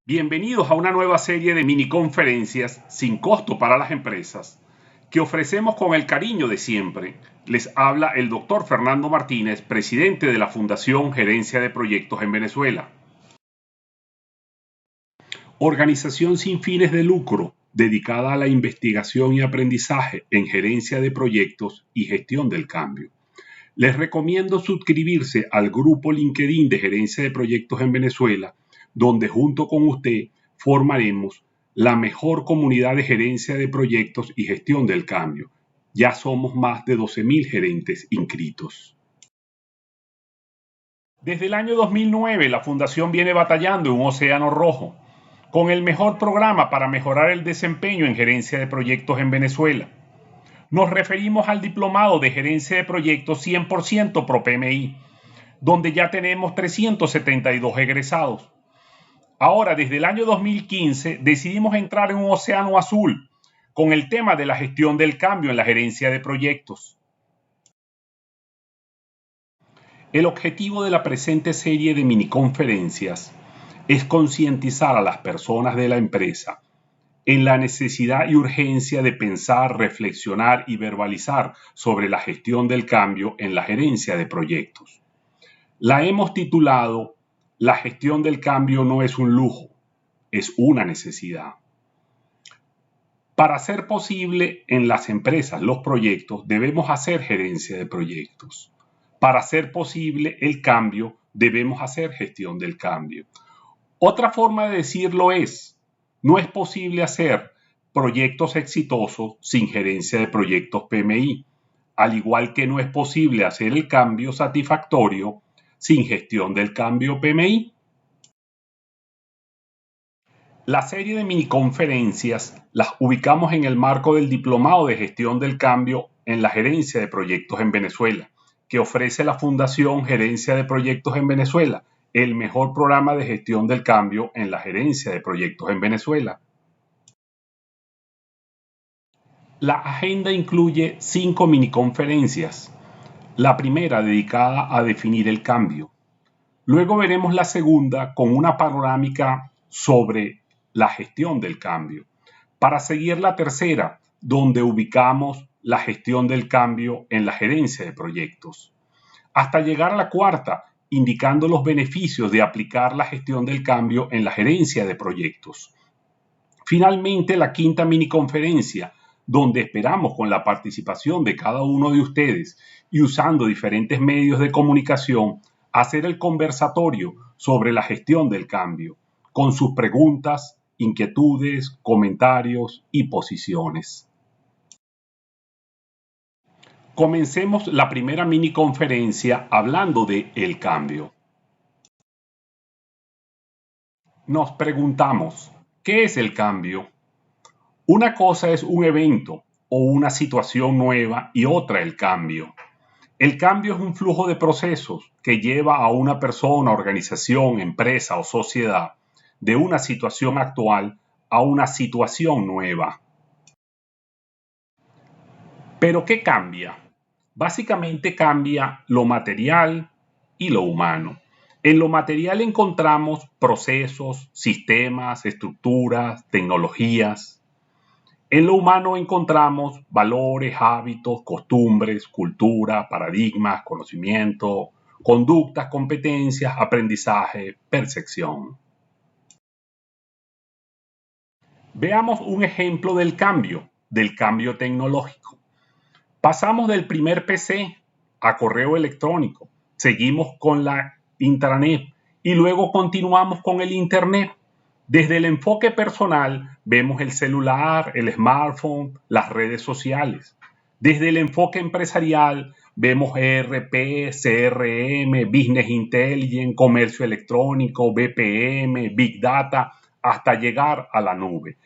Bienvenidos a una nueva serie de mini conferencias sin costo para las empresas que ofrecemos con el cariño de siempre. Les habla el doctor Fernando Martínez, presidente de la Fundación Gerencia de Proyectos en Venezuela. Organización sin fines de lucro dedicada a la investigación y aprendizaje en gerencia de proyectos y gestión del cambio. Les recomiendo suscribirse al grupo LinkedIn de Gerencia de Proyectos en Venezuela, donde junto con usted formaremos la mejor comunidad de gerencia de proyectos y gestión del cambio. Ya somos más de 12.000 gerentes inscritos. Desde el año 2009, la Fundación viene batallando en un océano rojo, con el mejor programa para mejorar el desempeño en gerencia de proyectos en Venezuela. Nos referimos al diplomado de gerencia de proyectos 100% Pro PMI, donde ya tenemos 372 egresados. Ahora, desde el año 2015, decidimos entrar en un océano azul con el tema de la gestión del cambio en la gerencia de proyectos. El objetivo de la presente serie de miniconferencias es concientizar a las personas de la empresa en la necesidad y urgencia de pensar, reflexionar y verbalizar sobre la gestión del cambio en la gerencia de proyectos. La hemos titulado La gestión del cambio no es un lujo, es una necesidad. Para hacer posible en las empresas los proyectos, debemos hacer gerencia de proyectos. Para hacer posible el cambio, debemos hacer gestión del cambio. Otra forma de decirlo es, no es posible hacer proyectos exitosos sin gerencia de proyectos PMI, al igual que no es posible hacer el cambio satisfactorio sin gestión del cambio PMI. La serie de miniconferencias las ubicamos en el marco del Diplomado de Gestión del Cambio en la Gerencia de Proyectos en Venezuela, que ofrece la Fundación Gerencia de Proyectos en Venezuela, el mejor programa de gestión del cambio en la gerencia de proyectos en Venezuela. La agenda incluye 5 miniconferencias. La primera dedicada a definir el cambio. Luego veremos la segunda con una panorámica sobre la gestión del cambio. Para seguir la tercera, donde ubicamos la gestión del cambio en la gerencia de proyectos. Hasta llegar a la cuarta, indicando los beneficios de aplicar la gestión del cambio en la gerencia de proyectos. Finalmente, la quinta miniconferencia, donde esperamos con la participación de cada uno de ustedes y usando diferentes medios de comunicación, hacer el conversatorio sobre la gestión del cambio, con sus preguntas, inquietudes, comentarios y posiciones. Comencemos la primera miniconferencia hablando de el cambio. Nos preguntamos, ¿qué es el cambio? Una cosa es un evento o una situación nueva y otra el cambio. El cambio es un flujo de procesos que lleva a una persona, organización, empresa o sociedad de una situación actual a una situación nueva. ¿Pero qué cambia? Básicamente cambia lo material y lo humano. En lo material encontramos procesos, sistemas, estructuras, tecnologías. En lo humano encontramos valores, hábitos, costumbres, cultura, paradigmas, conocimiento, conductas, competencias, aprendizaje, percepción. Veamos un ejemplo del cambio tecnológico. Pasamos del primer PC a correo electrónico, seguimos con la intranet y luego continuamos con el Internet. Desde el enfoque personal vemos el celular, el smartphone, las redes sociales. Desde el enfoque empresarial vemos ERP, CRM, Business Intelligence, comercio electrónico, BPM, Big Data, hasta llegar a la nube.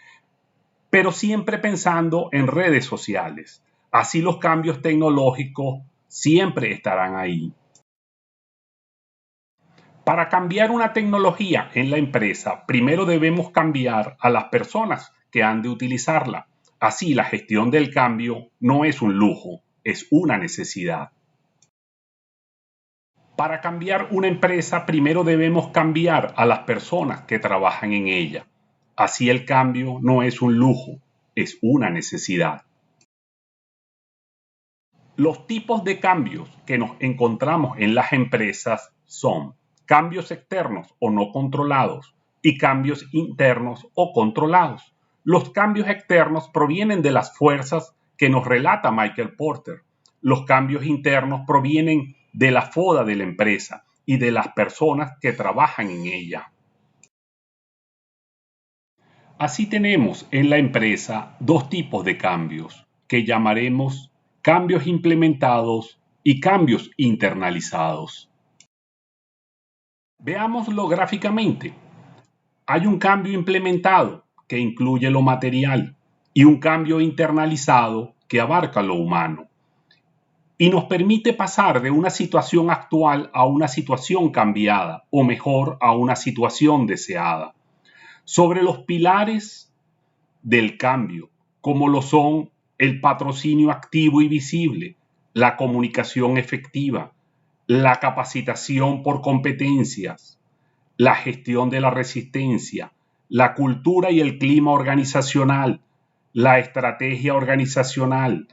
Pero siempre pensando en redes sociales. Así los cambios tecnológicos siempre estarán ahí. Para cambiar una tecnología en la empresa, primero debemos cambiar a las personas que han de utilizarla. Así, la gestión del cambio no es un lujo, es una necesidad. Para cambiar una empresa, primero debemos cambiar a las personas que trabajan en ella. Así el cambio no es un lujo, es una necesidad. Los tipos de cambios que nos encontramos en las empresas son cambios externos o no controlados y cambios internos o controlados. Los cambios externos provienen de las fuerzas que nos relata Michael Porter. Los cambios internos provienen de la FODA de la empresa y de las personas que trabajan en ella. Así tenemos en la empresa dos tipos de cambios que llamaremos cambios implementados y cambios internalizados. Veámoslo gráficamente. Hay un cambio implementado que incluye lo material y un cambio internalizado que abarca lo humano y nos permite pasar de una situación actual a una situación cambiada o mejor a una situación deseada. Sobre los pilares del cambio, como lo son el patrocinio activo y visible, la comunicación efectiva, la capacitación por competencias, la gestión de la resistencia, la cultura y el clima organizacional, la estrategia organizacional,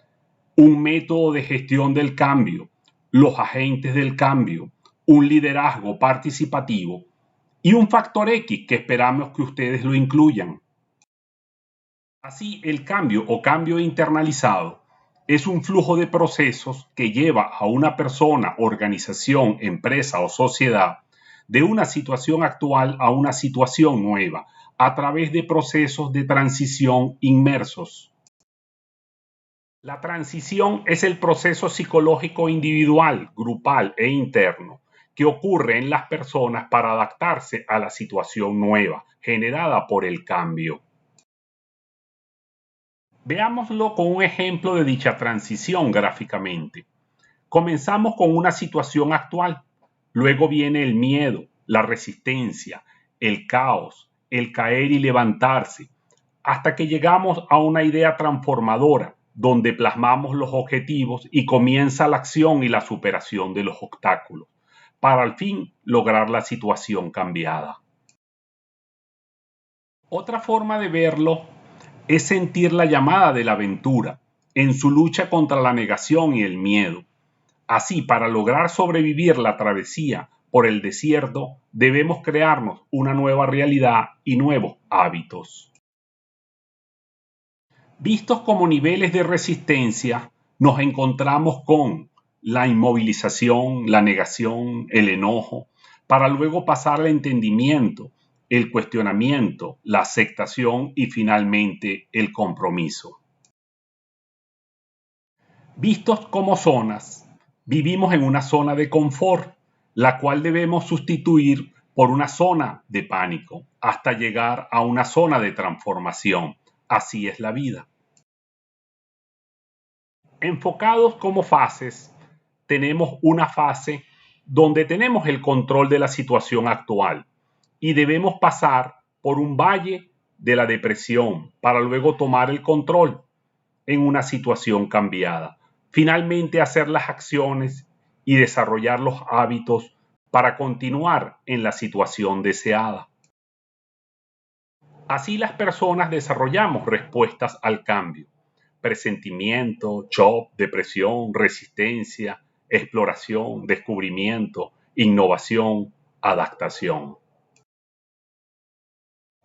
un método de gestión del cambio, los agentes del cambio, un liderazgo participativo y un factor X que esperamos que ustedes lo incluyan. Así, el cambio o cambio internalizado es un flujo de procesos que lleva a una persona, organización, empresa o sociedad de una situación actual a una situación nueva a través de procesos de transición inmersos. La transición es el proceso psicológico individual, grupal e interno que ocurre en las personas para adaptarse a la situación nueva generada por el cambio. Veámoslo con un ejemplo de dicha transición gráficamente. Comenzamos con una situación actual, luego viene el miedo, la resistencia, el caos, el caer y levantarse, hasta que llegamos a una idea transformadora, donde plasmamos los objetivos y comienza la acción y la superación de los obstáculos, para al fin lograr la situación cambiada. Otra forma de verlo es sentir la llamada de la aventura en su lucha contra la negación y el miedo. Así, para lograr sobrevivir la travesía por el desierto, debemos crearnos una nueva realidad y nuevos hábitos. Vistos como niveles de resistencia, nos encontramos con la inmovilización, la negación, el enojo, para luego pasar al entendimiento, el cuestionamiento, la aceptación y finalmente el compromiso. Vistos como zonas, vivimos en una zona de confort, la cual debemos sustituir por una zona de pánico, hasta llegar a una zona de transformación. Así es la vida. Enfocados como fases, tenemos una fase donde tenemos el control de la situación actual y debemos pasar por un valle de la depresión para luego tomar el control en una situación cambiada. Finalmente, hacer las acciones y desarrollar los hábitos para continuar en la situación deseada. Así las personas desarrollamos respuestas al cambio: presentimiento, shock, depresión, resistencia, exploración, descubrimiento, innovación, adaptación.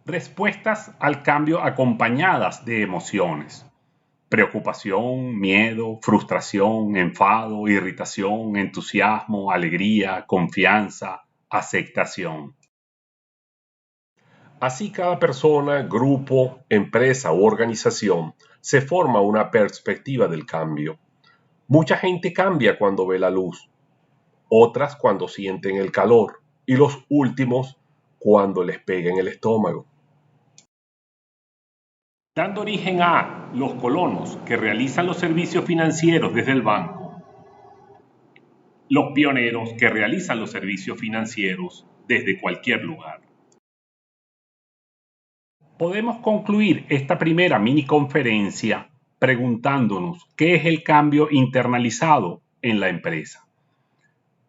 Respuestas al cambio acompañadas de emociones: preocupación, miedo, frustración, enfado, irritación, entusiasmo, alegría, confianza, aceptación. Así cada persona, grupo, empresa u organización se forma una perspectiva del cambio. Mucha gente cambia cuando ve la luz, otras cuando sienten el calor y los últimos cuando les pega en el estómago. Dando origen a los colonos que realizan los servicios financieros desde el banco, los pioneros que realizan los servicios financieros desde cualquier lugar. Podemos concluir esta primera mini conferencia preguntándonos qué es el cambio internalizado en la empresa.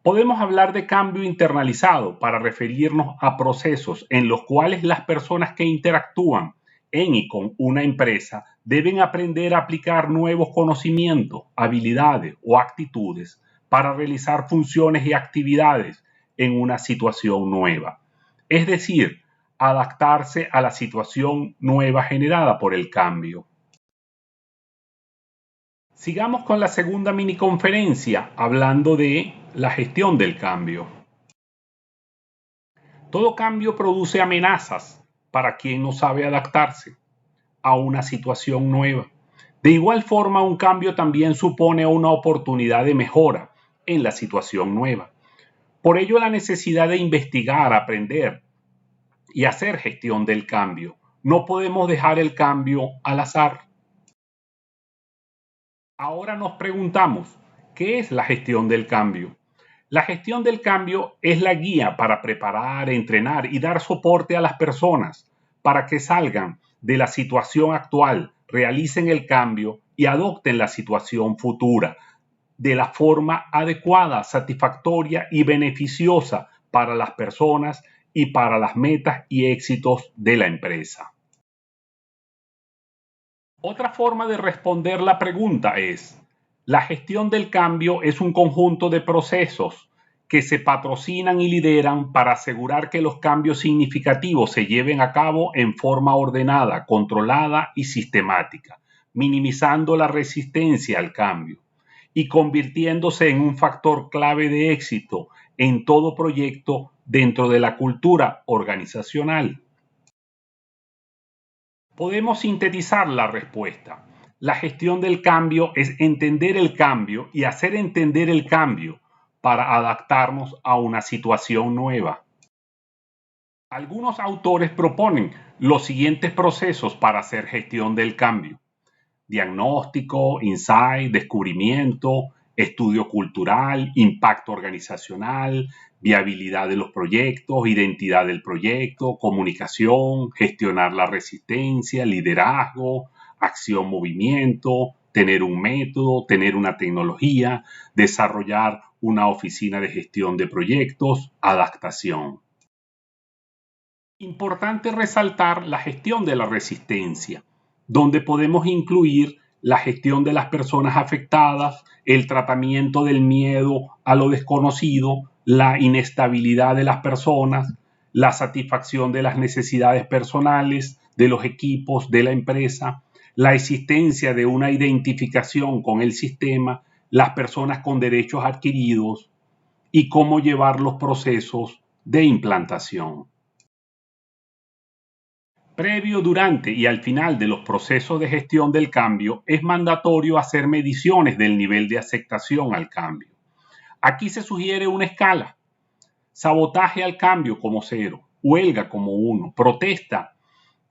Podemos hablar de cambio internalizado para referirnos a procesos en los cuales las personas que interactúan en y con una empresa deben aprender a aplicar nuevos conocimientos, habilidades o actitudes para realizar funciones y actividades en una situación nueva. Es decir, adaptarse a la situación nueva generada por el cambio. Sigamos con la segunda miniconferencia hablando de la gestión del cambio. Todo cambio produce amenazas para quien no sabe adaptarse a una situación nueva. De igual forma, un cambio también supone una oportunidad de mejora en la situación nueva. Por ello, la necesidad de investigar, aprender y hacer gestión del cambio. No podemos dejar el cambio al azar. Ahora nos preguntamos, ¿qué es la gestión del cambio? La gestión del cambio es la guía para preparar, entrenar y dar soporte a las personas para que salgan de la situación actual, realicen el cambio y adopten la situación futura de la forma adecuada, satisfactoria y beneficiosa para las personas y para las metas y éxitos de la empresa. Otra forma de responder la pregunta es, la gestión del cambio es un conjunto de procesos que se patrocinan y lideran para asegurar que los cambios significativos se lleven a cabo en forma ordenada, controlada y sistemática, minimizando la resistencia al cambio y convirtiéndose en un factor clave de éxito en todo proyecto dentro de la cultura organizacional. Podemos sintetizar la respuesta. La gestión del cambio es entender el cambio y hacer entender el cambio para adaptarnos a una situación nueva. Algunos autores proponen los siguientes procesos para hacer gestión del cambio: diagnóstico, insight, descubrimiento, estudio cultural, impacto organizacional, viabilidad de los proyectos, identidad del proyecto, comunicación, gestionar la resistencia, liderazgo, acción, movimiento, tener un método, tener una tecnología, desarrollar una oficina de gestión de proyectos, adaptación. Importante resaltar la gestión de la resistencia, donde podemos incluir la gestión de las personas afectadas, el tratamiento del miedo a lo desconocido, la inestabilidad de las personas, la satisfacción de las necesidades personales, de los equipos, de la empresa, la existencia de una identificación con el sistema, las personas con derechos adquiridos y cómo llevar los procesos de implantación. Previo, durante y al final de los procesos de gestión del cambio, es mandatorio hacer mediciones del nivel de aceptación al cambio. Aquí se sugiere una escala: sabotaje al cambio como 0, huelga como 1, protesta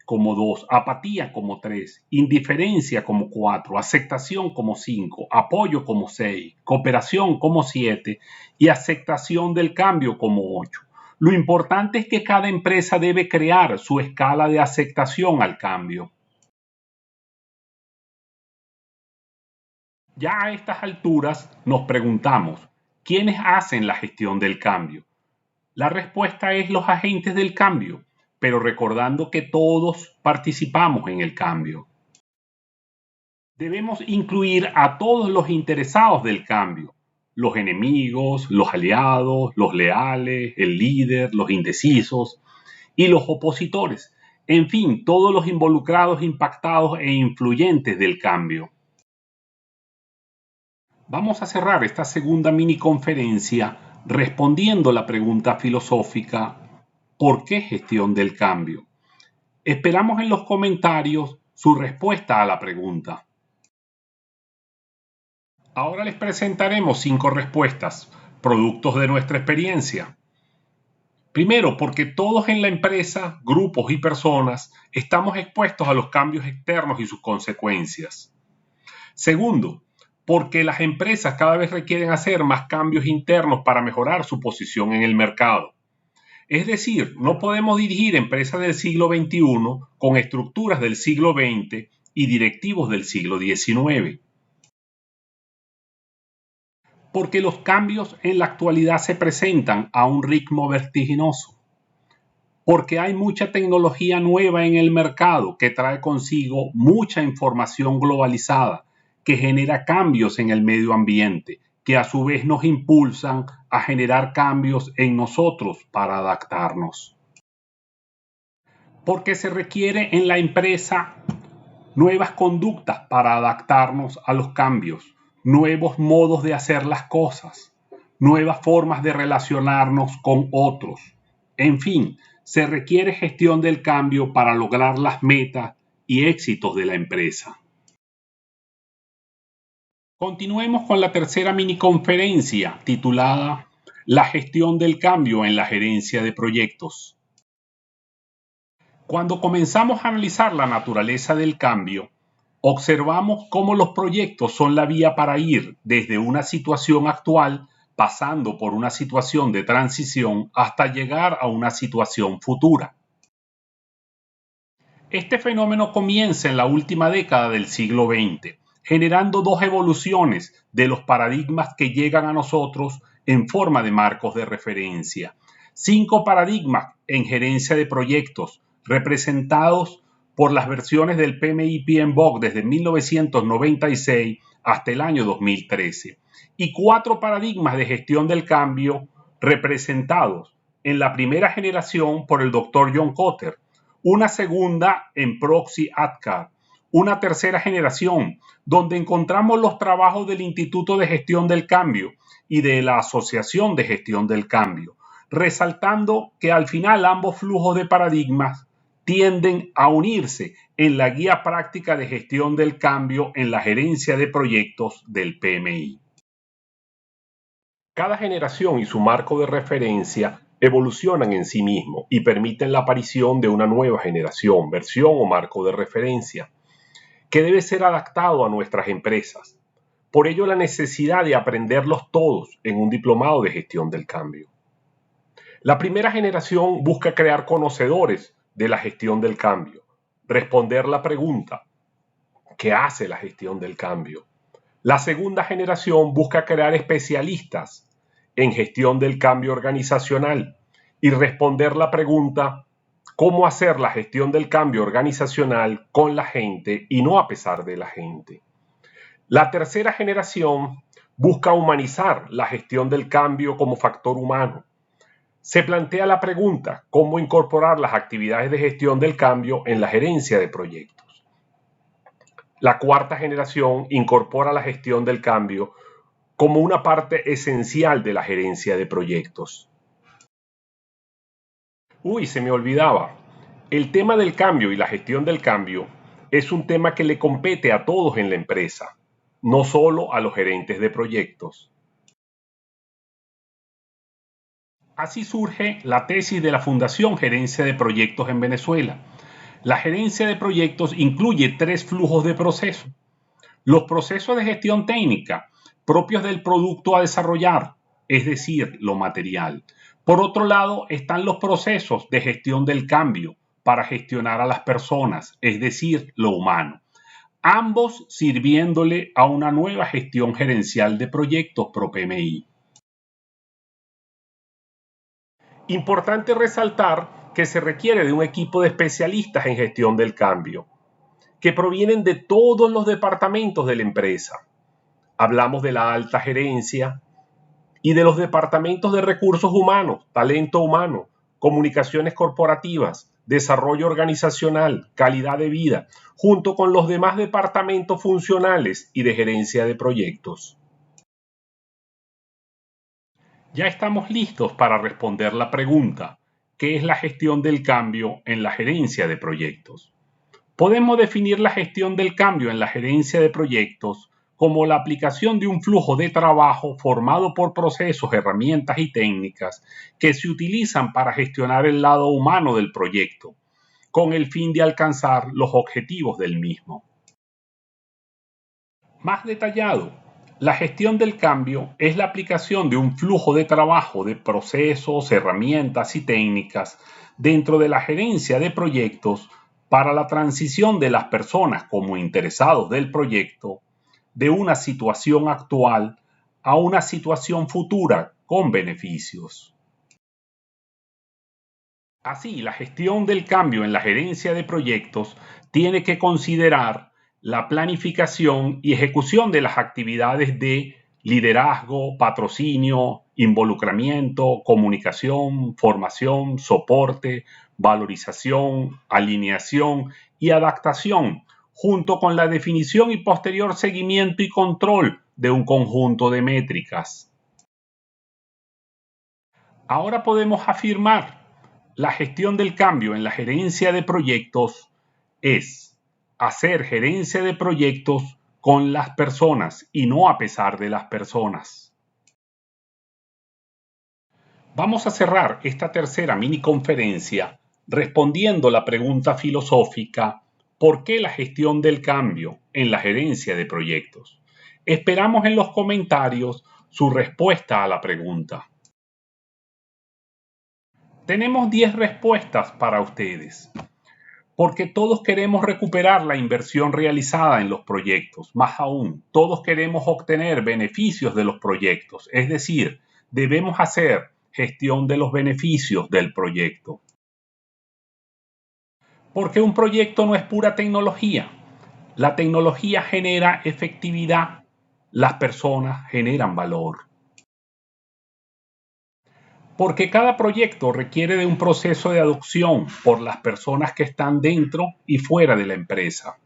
como 2, apatía como 3, indiferencia como 4, aceptación como 5, apoyo como 6, cooperación como 7 y aceptación del cambio como 8. Lo importante es que cada empresa debe crear su escala de aceptación al cambio. Ya a estas alturas nos preguntamos, ¿quiénes hacen la gestión del cambio? La respuesta es los agentes del cambio, pero recordando que todos participamos en el cambio. Debemos incluir a todos los interesados del cambio: los enemigos, los aliados, los leales, el líder, los indecisos y los opositores. En fin, todos los involucrados, impactados e influyentes del cambio. Vamos a cerrar esta segunda mini conferencia respondiendo la pregunta filosófica: ¿por qué gestión del cambio? Esperamos en los comentarios su respuesta a la pregunta. Ahora les presentaremos 5 respuestas, productos de nuestra experiencia. Primero, porque todos en la empresa, grupos y personas estamos expuestos a los cambios externos y sus consecuencias. Segundo, porque las empresas cada vez requieren hacer más cambios internos para mejorar su posición en el mercado. Es decir, no podemos dirigir empresas del siglo XXI con estructuras del siglo XX y directivos del siglo XIX. Porque los cambios en la actualidad se presentan a un ritmo vertiginoso. Porque hay mucha tecnología nueva en el mercado que trae consigo mucha información globalizada que genera cambios en el medio ambiente, que a su vez nos impulsan a generar cambios en nosotros para adaptarnos. Porque se requiere en la empresa nuevas conductas para adaptarnos a los cambios, nuevos modos de hacer las cosas, nuevas formas de relacionarnos con otros. En fin, se requiere gestión del cambio para lograr las metas y éxitos de la empresa. Continuemos con la tercera miniconferencia titulada La gestión del cambio en la gerencia de proyectos. Cuando comenzamos a analizar la naturaleza del cambio, observamos cómo los proyectos son la vía para ir desde una situación actual, pasando por una situación de transición, hasta llegar a una situación futura. Este fenómeno comienza en la última década del siglo XX, generando dos evoluciones de los paradigmas que llegan a nosotros en forma de marcos de referencia. 5 paradigmas en gerencia de proyectos, representados por las versiones del PMI PMBOK desde 1996 hasta el año 2013, y 4 paradigmas de gestión del cambio representados en la primera generación por el Dr. John Kotter, una segunda en Proxy Adcar, una tercera generación donde encontramos los trabajos del Instituto de Gestión del Cambio y de la Asociación de Gestión del Cambio, resaltando que al final ambos flujos de paradigmas tienden a unirse en la guía práctica de gestión del cambio en la gerencia de proyectos del PMI. Cada generación y su marco de referencia evolucionan en sí mismo y permiten la aparición de una nueva generación, versión o marco de referencia, que debe ser adaptado a nuestras empresas. Por ello, la necesidad de aprenderlos todos en un diplomado de gestión del cambio. La primera generación busca crear conocedores de la gestión del cambio, responder la pregunta, ¿qué hace la gestión del cambio? La segunda generación busca crear especialistas en gestión del cambio organizacional y responder la pregunta, ¿cómo hacer la gestión del cambio organizacional con la gente y no a pesar de la gente? La tercera generación busca humanizar la gestión del cambio como factor humano. Se plantea la pregunta, ¿cómo incorporar las actividades de gestión del cambio en la gerencia de proyectos? La cuarta generación incorpora la gestión del cambio como una parte esencial de la gerencia de proyectos. Se me olvidaba. El tema del cambio y la gestión del cambio es un tema que le compete a todos en la empresa, no solo a los gerentes de proyectos. Así surge la tesis de la Fundación Gerencia de Proyectos en Venezuela. La gerencia de proyectos incluye 3 flujos de proceso. Los procesos de gestión técnica, propios del producto a desarrollar, es decir, lo material. Por otro lado, están los procesos de gestión del cambio para gestionar a las personas, es decir, lo humano. Ambos sirviéndole a una nueva gestión gerencial de proyectos pro PMI. Importante resaltar que se requiere de un equipo de especialistas en gestión del cambio, que provienen de todos los departamentos de la empresa. Hablamos de la alta gerencia y de los departamentos de recursos humanos, talento humano, comunicaciones corporativas, desarrollo organizacional, calidad de vida, junto con los demás departamentos funcionales y de gerencia de proyectos. Ya estamos listos para responder la pregunta, ¿qué es la gestión del cambio en la gerencia de proyectos? Podemos definir la gestión del cambio en la gerencia de proyectos como la aplicación de un flujo de trabajo formado por procesos, herramientas y técnicas que se utilizan para gestionar el lado humano del proyecto, con el fin de alcanzar los objetivos del mismo. Más detallado, la gestión del cambio es la aplicación de un flujo de trabajo de procesos, herramientas y técnicas dentro de la gerencia de proyectos para la transición de las personas como interesados del proyecto de una situación actual a una situación futura con beneficios. Así, la gestión del cambio en la gerencia de proyectos tiene que considerar la planificación y ejecución de las actividades de liderazgo, patrocinio, involucramiento, comunicación, formación, soporte, valorización, alineación y adaptación, junto con la definición y posterior seguimiento y control de un conjunto de métricas. Ahora podemos afirmar: la gestión del cambio en la gerencia de proyectos es hacer gerencia de proyectos con las personas y no a pesar de las personas. Vamos a cerrar esta tercera mini conferencia respondiendo la pregunta filosófica: ¿por qué la gestión del cambio en la gerencia de proyectos? Esperamos en los comentarios su respuesta a la pregunta. Tenemos 10 respuestas para ustedes. Porque todos queremos recuperar la inversión realizada en los proyectos. Más aún, todos queremos obtener beneficios de los proyectos. Es decir, debemos hacer gestión de los beneficios del proyecto. Porque un proyecto no es pura tecnología. La tecnología genera efectividad. Las personas generan valor. Porque cada proyecto requiere de un proceso de adopción por las personas que están dentro y fuera de la empresa.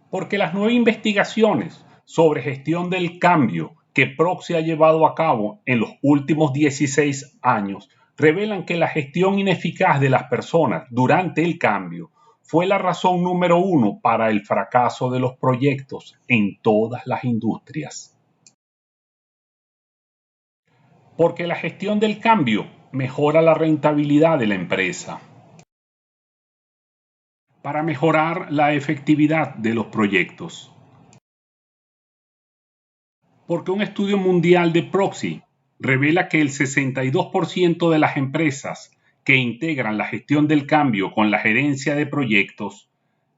Porque las nuevas investigaciones sobre gestión del cambio que Proxy ha llevado a cabo en los últimos 16 años revelan que la gestión ineficaz de las personas durante el cambio fue la razón número 1 para el fracaso de los proyectos en todas las industrias. Porque la gestión del cambio mejora la rentabilidad de la empresa. Para mejorar la efectividad de los proyectos. Porque un estudio mundial de Proxy revela que el 62% de las empresas que integran la gestión del cambio con la gerencia de proyectos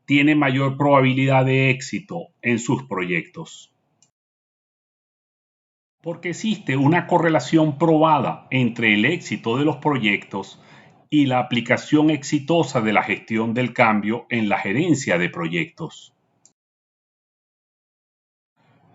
tiene mayor probabilidad de éxito en sus proyectos. Porque existe una correlación probada entre el éxito de los proyectos y la aplicación exitosa de la gestión del cambio en la gerencia de proyectos.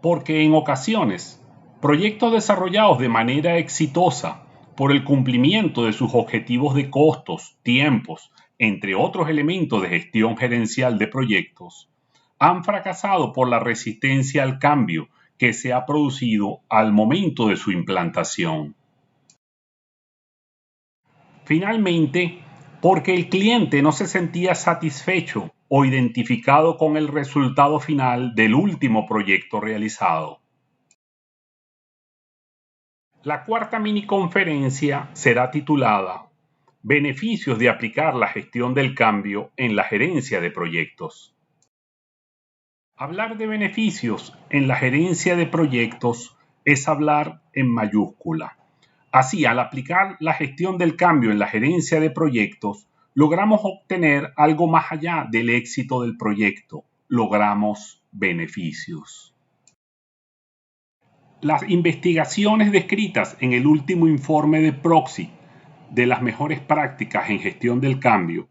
Porque en ocasiones, proyectos desarrollados de manera exitosa por el cumplimiento de sus objetivos de costos, tiempos, entre otros elementos de gestión gerencial de proyectos, han fracasado por la resistencia al cambio que se ha producido al momento de su implantación. Finalmente, porque el cliente no se sentía satisfecho o identificado con el resultado final del último proyecto realizado. La cuarta mini conferencia será titulada Beneficios de aplicar la gestión del cambio en la gerencia de proyectos. Hablar de beneficios en la gerencia de proyectos es hablar en mayúscula. Así, al aplicar la gestión del cambio en la gerencia de proyectos, logramos obtener algo más allá del éxito del proyecto. Logramos beneficios. Las investigaciones descritas en el último informe de Proxy de las mejores prácticas en gestión del cambio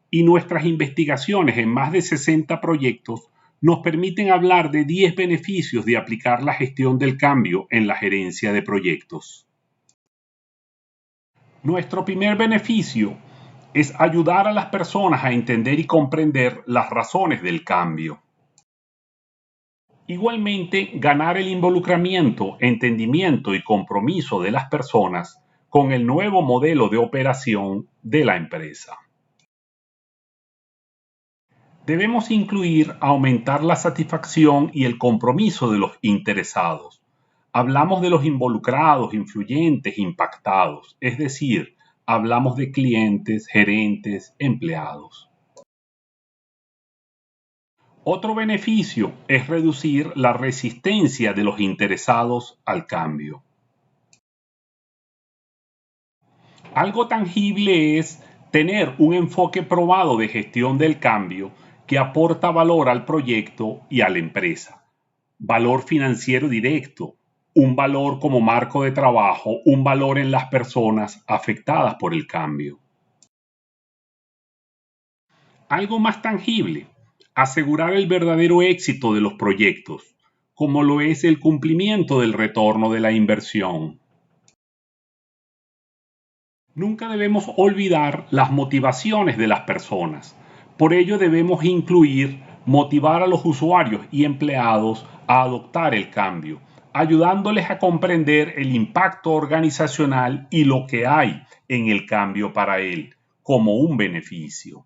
y nuestras investigaciones en más de 60 proyectos nos permiten hablar de 10 beneficios de aplicar la gestión del cambio en la gerencia de proyectos. Nuestro primer beneficio es ayudar a las personas a entender y comprender las razones del cambio. Igualmente, ganar el involucramiento, entendimiento y compromiso de las personas con el nuevo modelo de operación de la empresa. Debemos incluir aumentar la satisfacción y el compromiso de los interesados. Hablamos de los involucrados, influyentes, impactados, es decir, hablamos de clientes, gerentes, empleados. Otro beneficio es reducir la resistencia de los interesados al cambio. Algo tangible es tener un enfoque probado de gestión del cambio que aporta valor al proyecto y a la empresa. valor financiero directo, un valor como marco de trabajo, un valor en las personas afectadas por el cambio. Algo más tangible, asegurar el verdadero éxito de los proyectos, como lo es el cumplimiento del retorno de la inversión. Nunca debemos olvidar las motivaciones de las personas. Por ello debemos incluir motivar a los usuarios y empleados a adoptar el cambio, ayudándoles a comprender el impacto organizacional y lo que hay en el cambio para él como un beneficio.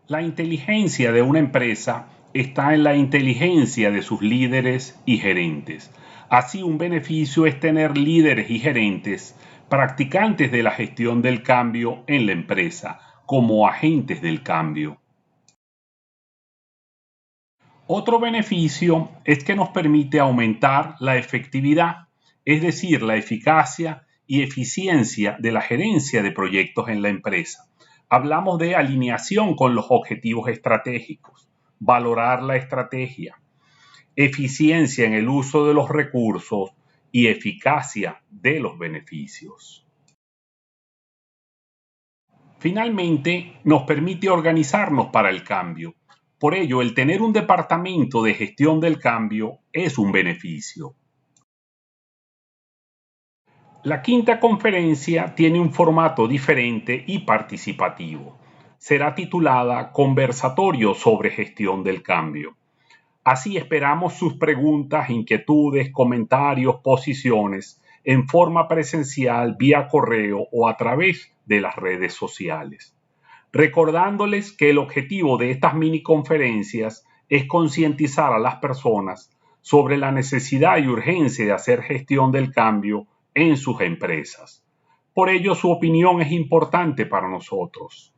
La inteligencia de una empresa está en la inteligencia de sus líderes y gerentes. Así, un beneficio es tener líderes y gerentes practicantes de la gestión del cambio en la empresa, como agentes del cambio. Otro beneficio es que nos permite aumentar la efectividad, es decir, la eficacia y eficiencia de la gerencia de proyectos en la empresa. Hablamos de alineación con los objetivos estratégicos, valorar la estrategia, eficiencia en el uso de los recursos y eficacia de los beneficios. Finalmente, nos permite organizarnos para el cambio. Por ello, el tener un departamento de gestión del cambio es un beneficio. La quinta conferencia tiene un formato diferente y participativo. Será titulada Conversatorio sobre Gestión del Cambio. Así esperamos sus preguntas, inquietudes, comentarios, posiciones en forma presencial, vía correo o a través de las redes sociales. Recordándoles que el objetivo de estas mini conferencias es concientizar a las personas sobre la necesidad y urgencia de hacer gestión del cambio en sus empresas. Por ello, su opinión es importante para nosotros.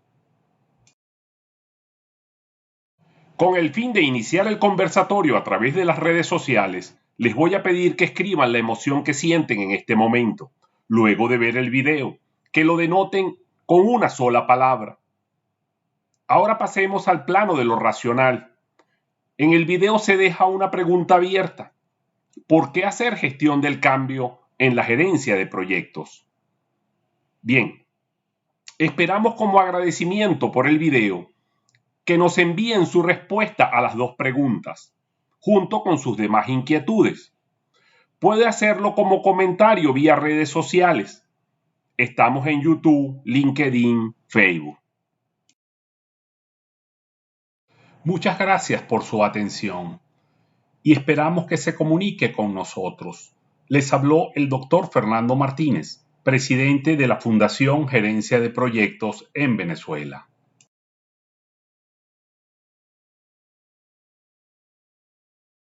Con el fin de iniciar el conversatorio a través de las redes sociales, les voy a pedir que escriban la emoción que sienten en este momento, luego de ver el video, que lo denoten con una sola palabra. Ahora pasemos al plano de lo racional. En el video se deja una pregunta abierta. ¿Por qué hacer gestión del cambio en la gerencia de proyectos? Bien, esperamos como agradecimiento por el video que nos envíen su respuesta a las dos preguntas, junto con sus demás inquietudes. Puede hacerlo como comentario vía redes sociales. Estamos en YouTube, LinkedIn, Facebook. Muchas gracias por su atención y esperamos que se comunique con nosotros. Les habló el doctor Fernando Martínez, presidente de la Fundación Gerencia de Proyectos en Venezuela.